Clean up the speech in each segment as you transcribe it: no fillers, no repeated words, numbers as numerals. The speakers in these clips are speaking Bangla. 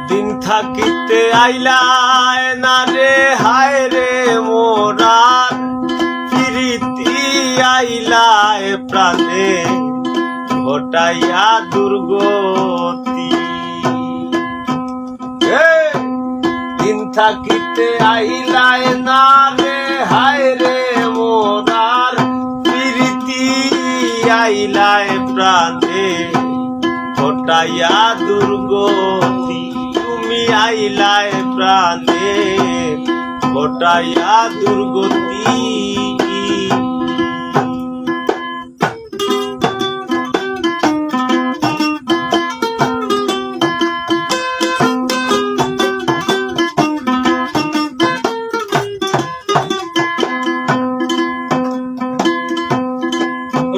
দিন থাকিতে আইলায় না রে হায় রে মোরার প্রীতি আইলায় প্রাণে ঘটাইয়া দুর্গতি। দিন থাকিতে আইলায় না রে হায় রে মোরার প্রীতি আইলায় প্রাণে ঘটাইয়া দুর্গতি। তুমি আইলায় প্রাণে ঘটাইয়া দুর্গতি।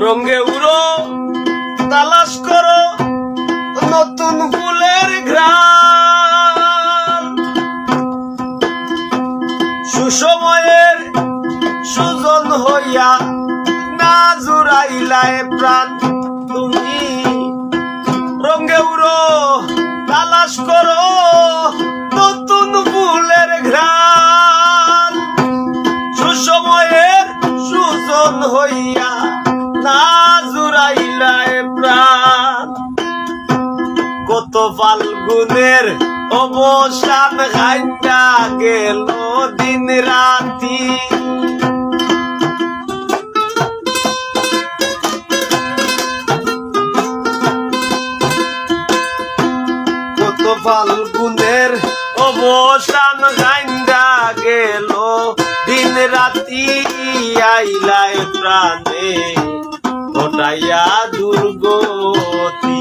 রঙে উড়ো তালাশ করো নতুন ফুলের ঘ্রাণ, সুসময়ের সুজন হইয়া না জুড়াইলায় প্রাণ। তুমি রঙে উড়ো তালাশ করো নতুন ফুলের ঘ্রাণ, সুসময়ের সুজন হইয়া না জুড়াইলায় প্রাণ। কত ফাল্গুনের অবসান খাইয়া গেল দিন রাতি, কত ফাল্গুনের অবসান খাইয়া গেল দিন রাতি। আইলায় প্রাণে ঘটাইয়া দুর্গতি।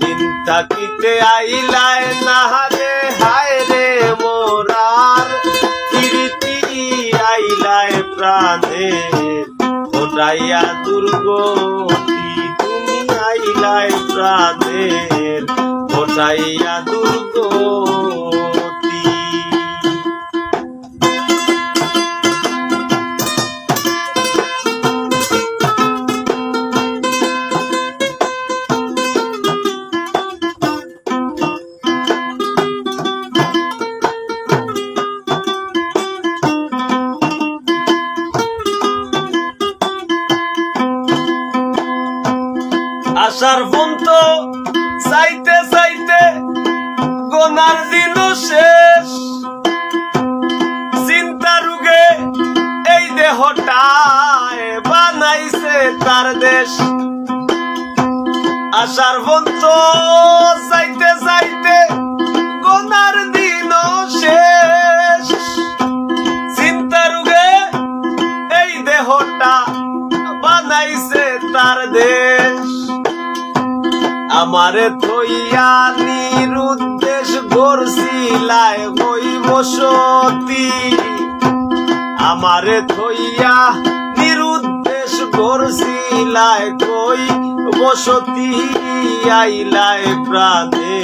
দিন থাকিতে আইলায় না রে হায় রে মোরার প্রীতি আইলায় প্রাণে ঘটাইয়া দুর্গতি। তুমি আইলায় প্রাণে ঘটাইয়া দুর্গতি। আশার পন্ত চাইতে চাইতে গোনার দিন শেষ, চিন্তা রোগে এই দেহটায় বানাইছে তার দেশ। আশার পন্ত চাইতে চাইতে গোনার দিন শেষ, চিন্তা রোগে এই দেহটা বানাইছে তার দেশ। আমারে থইয়া নিরুদ্দেশ গড়ছিলায় বই বসতি, আমারে থইয়া নিরুদ্দেশ গড়ছিলায় কই বসতি। আইলায় প্রাণে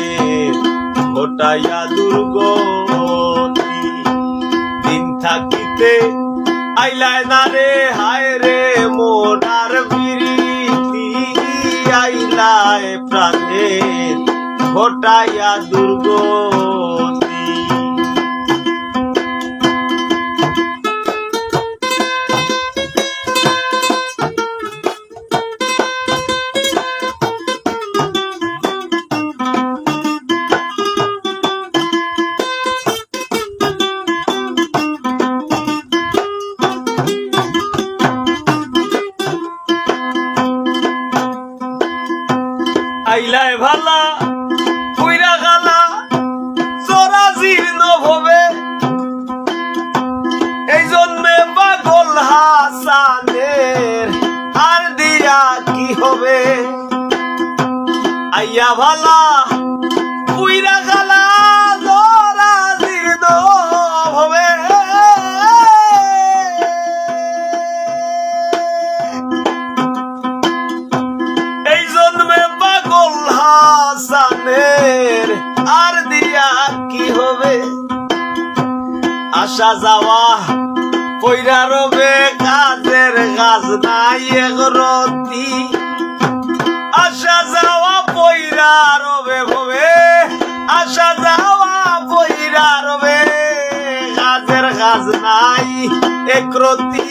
ঘটাইয়া দুর্গতি। দিন থাকিতে আইলায় না রে হায় রে মোরার প্রীতি আইলায় প্রাণে ঘটাইয়া দুর্গতি। আইলায় ভালা কইরা গালা চোরা জীর্ণ ভবে, এই জন্মে পাগল হাসানের আর দিয়া কি হবে। আইয়া ভালা কইরা গালা চোরা জীর্ণ ভবে, এই জন্মে পাগল হাসানের আর দিয়া কি হবে। আসা যাওয়া পয়রা রবে কাজের কাজ নাই এগরতি, আশা নাই একরতি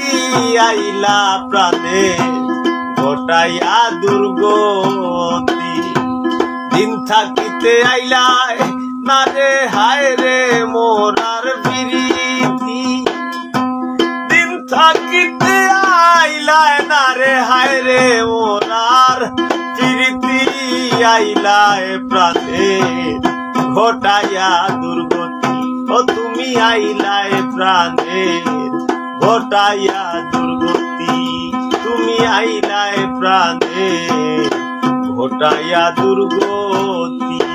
আইলা প্রাণে ঘটাইয়া দুর্গতি দিন থাকিতে আইলায় না রে হায় রে মোরার বিরীতি দিন থাকিতে আইলায় না রে হায় রে মোরার প্রীতি আইলায় প্রাণে ঘটাইয়া দুর্গতি ও তুমি আইলায় প্রাণের ঘটাইয়া দুর্গতি তুমি আইলায় প্রাণের ঘটাইয়া দুর্গতি